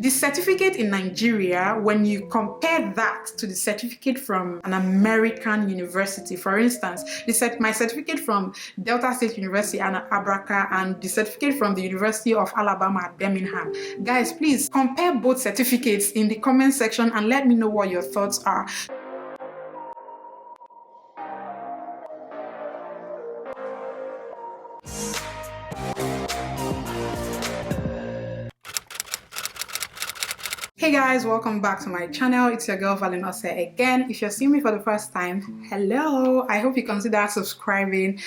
The certificate in Nigeria, when you compare that to the certificate from an American university, for instance, my certificate from Delta State University and Abraka and the certificate from the University of Alabama at Birmingham. Guys, please compare both certificates in the comment section and let me know what your thoughts are. Hey guys, welcome back to my channel. It's your girl Valeen again. If you're seeing me for the first time, hello. I hope you consider subscribing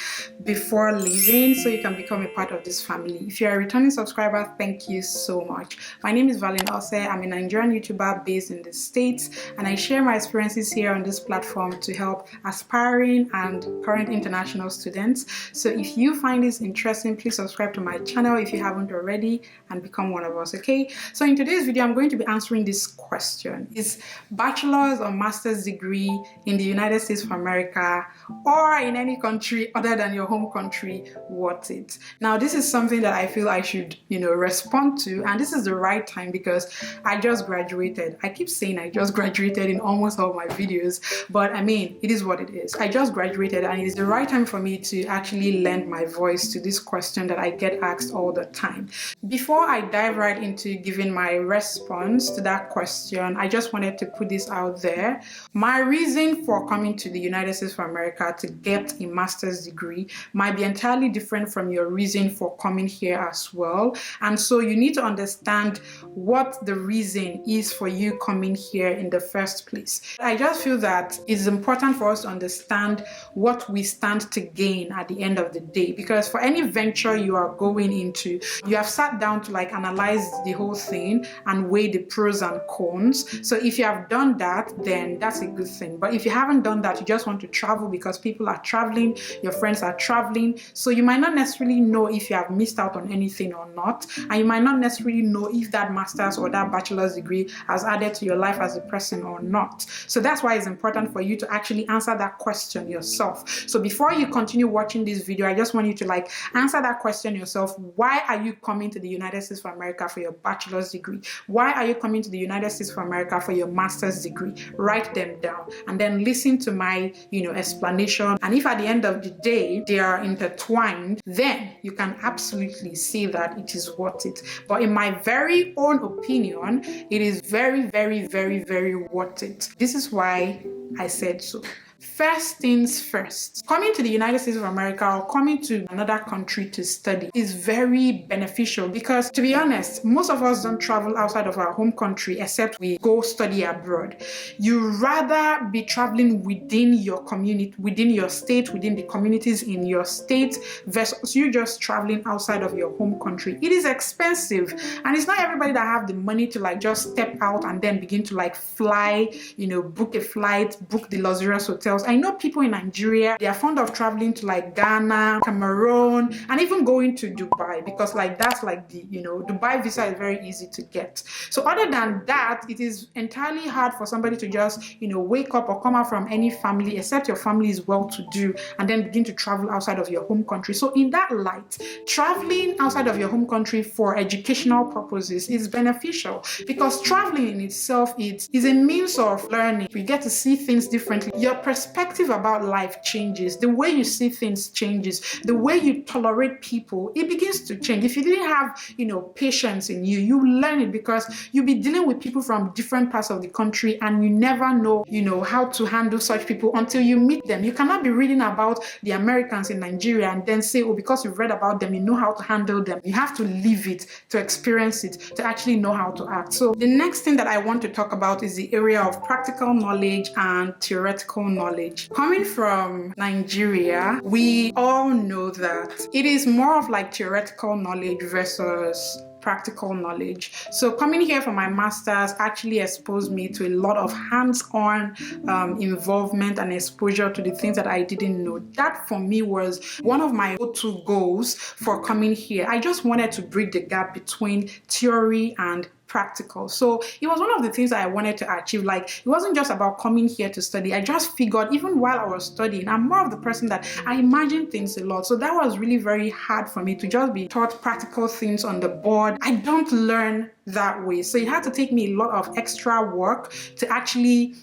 before leaving so you can become a part of this family. If you're a returning subscriber, thank you so much. My name is Valeen. I'm a Nigerian YouTuber based in the States, and I share my experiences here on this platform to help aspiring and current international students. So if you find this interesting, please subscribe to my channel if you haven't already and become one of us, okay? So in today's video, I'm going to be answering this question: is bachelor's or master's degree in the United States of America or in any country other than your home country worth it? Now, this is something that I feel I should, respond to, and this is the right time because I just graduated. I keep saying I just graduated in almost all my videos, but I mean, it is what it is. I just graduated, and it is the right time for me to actually lend my voice to this question that I get asked all the time. Before I dive right into giving my response to that question, I just wanted to put this out there. My reason for coming to the United States of America to get a master's degree might be entirely different from your reason for coming here as well. And so you need to understand what the reason is for you coming here in the first place. I just feel that it's important for us to understand what we stand to gain at the end of the day, because for any venture you are going into, you have sat down to analyze the whole thing and weigh the pros and cons. So if you have done that, then that's a good thing. But if you haven't done that, you just want to travel because people are traveling, your friends are traveling, so you might not necessarily know if you have missed out on anything or not, and you might not necessarily know if that master's or that bachelor's degree has added to your life as a person or not. So that's why it's important for you to actually answer that question yourself. So before you continue watching this video, I just want you to answer that question yourself. Why are you coming to the United States of America for your bachelor's degree? Why are you coming to the United States of America for your master's degree? Write them down and then listen to my explanation. And if at the end of the day they are intertwined, then you can absolutely say that it is worth it. But in my very own opinion, it is very, very, very, very worth it. This is why I said so. First things first, coming to the United States of America or coming to another country to study is very beneficial because, to be honest, most of us don't travel outside of our home country except we go study abroad. You rather be traveling within your community, within your state, within the communities in your state versus you just traveling outside of your home country. It is expensive, and it's not everybody that have the money to just step out and then begin to fly, book a flight, book the luxurious hotel. I know people in Nigeria, they are fond of traveling to Ghana, Cameroon, and even going to Dubai because that's the, Dubai visa is very easy to get. So other than that, it is entirely hard for somebody to just, wake up or come out from any family, except your family is well-to-do, and then begin to travel outside of your home country. So in that light, traveling outside of your home country for educational purposes is beneficial because traveling in itself is a means of learning. You get to see things differently. Your perspective about life changes. The way you see things changes. The way you tolerate people, it begins to change. If you didn't have, patience in you, you learn it because you'll be dealing with people from different parts of the country and you never know, how to handle such people until you meet them. You cannot be reading about the Americans in Nigeria and then say, oh, because you've read about them, you know how to handle them. You have to live it, to experience it, to actually know how to act. So the next thing that I want to talk about is the area of practical knowledge and theoretical knowledge. Coming from Nigeria, we all know that it is more of theoretical knowledge versus practical knowledge. So coming here for my master's actually exposed me to a lot of hands-on involvement and exposure to the things that I didn't know. That for me was one of my go-to goals for coming here. I just wanted to bridge the gap between theory and practical. So it was one of the things that I wanted to achieve. It wasn't just about coming here to study. I just figured even while I was studying, I'm more of the person that I imagine things a lot. So that was really very hard for me to just be taught practical things on the board. I don't learn that way. So it had to take me a lot of extra work to actually,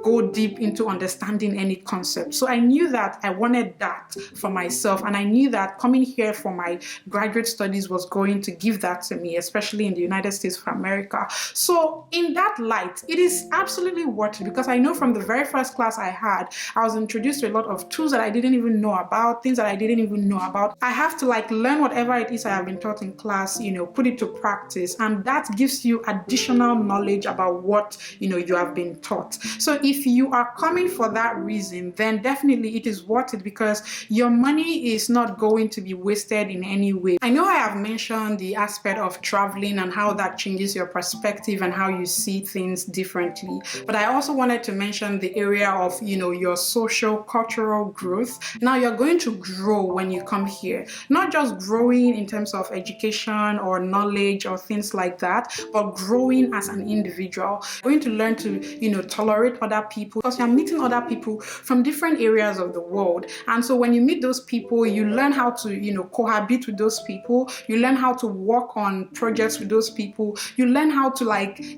go deep into understanding any concept. So I knew that I wanted that for myself, and I knew that coming here for my graduate studies was going to give that to me, especially in the United States of America. So in that light, it is absolutely worth it, because I know from the very first class I had, I was introduced to a lot of tools that I didn't even know about, things that I didn't even know about. I have to learn whatever it is I have been taught in class, put it to practice, and that gives you additional knowledge about what you have been taught. So if you are coming for that reason, then definitely it is worth it, because your money is not going to be wasted in any way. I know I have mentioned the aspect of traveling and how that changes your perspective and how you see things differently, but I also wanted to mention the area of your social cultural growth. Now you're going to grow when you come here, not just growing in terms of education or knowledge or things like that, but growing as an individual. You're going to learn to tolerate other people, because you're meeting other people from different areas of the world. And so when you meet those people, you learn how to cohabit with those people, you learn how to work on projects with those people, you learn how to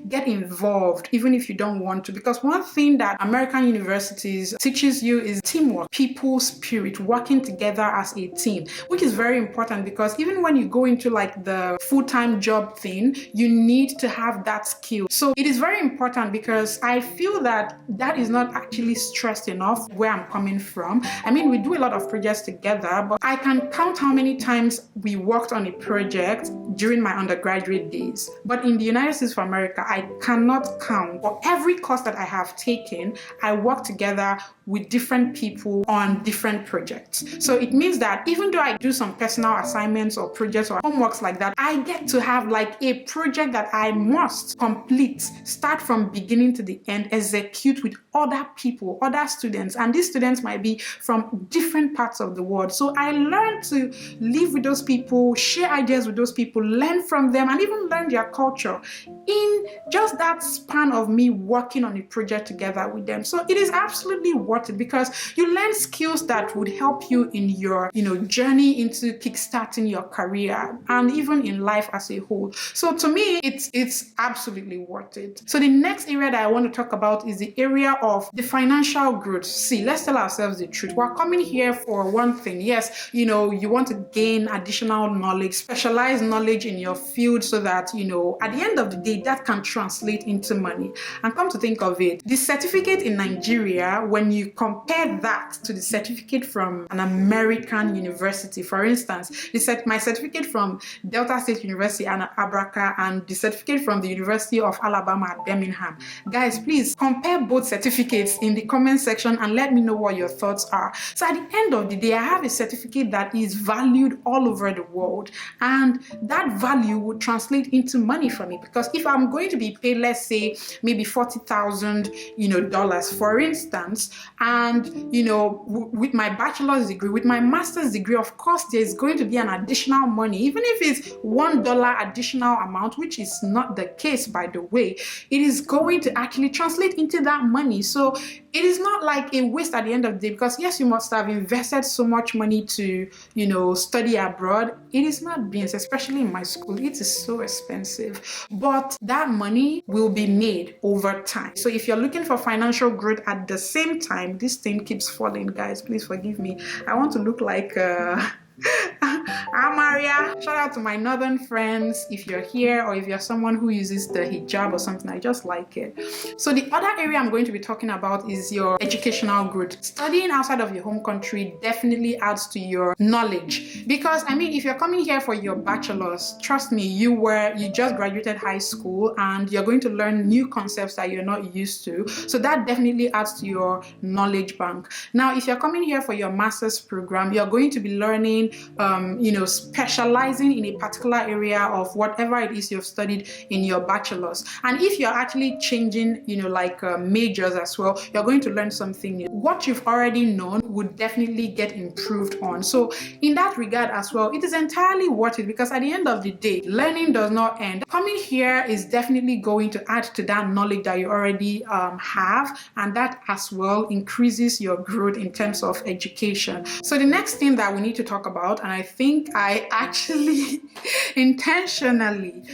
get involved even if you don't want to. Because one thing that American universities teaches you is teamwork, people spirit, working together as a team, which is very important, because even when you go into the full-time job thing, you need to have that skill. So it is very important, because I feel that is not actually stressed enough where I'm coming from. I mean, we do a lot of projects together, but I can count how many times we worked on a project during my undergraduate days. But in the United States of America, I cannot count. For every course that I have taken, I work together with different people on different projects. So it means that even though I do some personal assignments or projects or homeworks like that, I get to have a project that I must complete, start from beginning to the end, execute with other people, other students, and these students might be from different parts of the world. So I learned to live with those people, share ideas with those people, learn from them, and even learn their culture in just that span of me working on a project together with them. So it is absolutely worth it, because you learn skills that would help you in your journey into kickstarting your career and even in life as a whole. So to me, it's absolutely worth it. So the next area that I want to talk about is the area of the financial growth. See, let's tell ourselves the truth. We're coming here for one thing. Yes, you want to gain additional knowledge, specialized knowledge in your field, so that at the end of the day that can translate into money. And come to think of it, the certificate in Nigeria, when you compare that to the certificate from an American university, for instance, my certificate from Delta State University and Abraka, and the certificate from the University of Alabama at Birmingham. Guys, please compare both certificates in the comment section and let me know what your thoughts are. So at the end of the day, I have a certificate that is valued all over the world, and that value would translate into money for me, because if I'm going to be paid, let's say maybe $40,000 dollars, for instance, and with my bachelor's degree, with my master's degree, of course there's going to be an additional money, even if it's $1 additional amount, which is not the case, by the way. It is going to actually translate into that money. So it is not like a waste at the end of the day, because yes, you must have invested so much money to study abroad. It is not beans, especially in my school. It is so expensive, but that money will be made over time. So if you're looking for financial growth at the same time, this thing keeps falling, guys, please forgive me. I want to look like Maria. Shout out to my northern friends. If you're here, or if you're someone who uses the hijab or something, I just like it. So the other area I'm going to be talking about is your educational growth. Studying outside of your home country definitely adds to your knowledge, because I mean, if you're coming here for your bachelor's, trust me, you just graduated high school and you're going to learn new concepts that you're not used to. So that definitely adds to your knowledge bank. Now, if you're coming here for your master's program, you're going to be learning specializing in a particular area of whatever it is you've studied in your bachelor's. And if you're actually changing, majors as well, you're going to learn something new. What you've already known would definitely get improved on. So in that regard as well, it is entirely worth it, because at the end of the day, learning does not end. Coming here is definitely going to add to that knowledge that you already have, and that as well increases your growth in terms of education. So the next thing that we need to talk about, and I think think I actually intentionally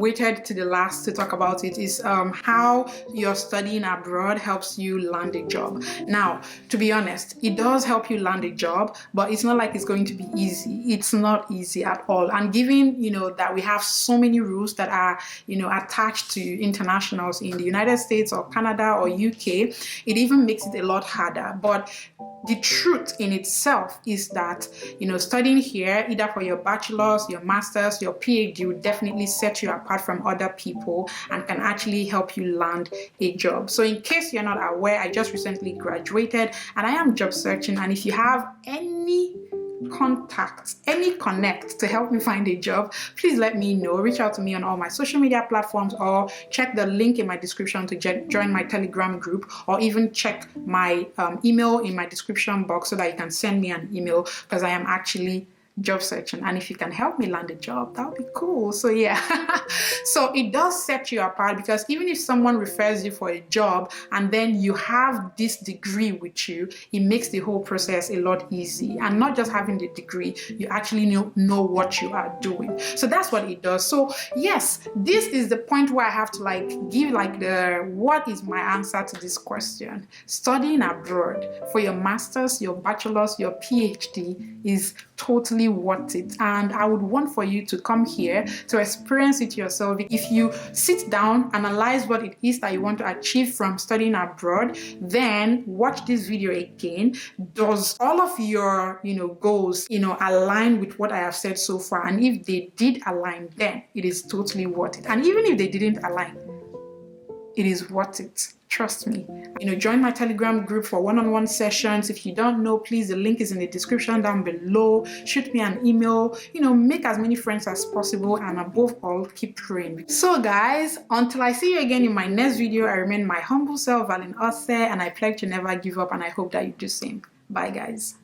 waited to the last to talk about it, is how your studying abroad helps you land a job. Now, to be honest, it does help you land a job, but it's not like it's going to be easy. It's not easy at all. And given, that we have so many rules that are, attached to internationals in the United States or Canada or UK, it even makes it a lot harder. But the truth in itself is that, studying here, either for your bachelor's, your master's, your PhD, will definitely set you apart from other people and can actually help you land a job. So in case you're not aware, I just recently graduated and I am job searching. And if you have any connect to help me find a job, please let me know. Reach out to me on all my social media platforms, or check the link in my description to join my Telegram group, or even check my email in my description box so that you can send me an email, because I am actually job searching, and if you can help me land a job, that would be cool. So yeah, so it does set you apart, because even if someone refers you for a job and then you have this degree with you, it makes the whole process a lot easy. And not just having the degree, you actually know what you are doing. So that's what it does. So yes, this is the point where I have to give what is my answer to this question. Studying abroad for your master's, your bachelor's, your PhD is totally worth it, and I would want for you to come here to experience it yourself. If you sit down, analyze what it is that you want to achieve from studying abroad, then watch this video again. Does all of your goals align with what I have said so far? And if they did align, then it is totally worth it. And even if they didn't align, it is worth it. Trust me. Join my Telegram group for one-on-one sessions. If you don't know, please, the link is in the description down below. Shoot me an email. Make as many friends as possible, and above all, keep praying. So guys, until I see you again in my next video, I remain my humble self, Valeen, and I pledge to never give up, and I hope that you do the same. Bye guys.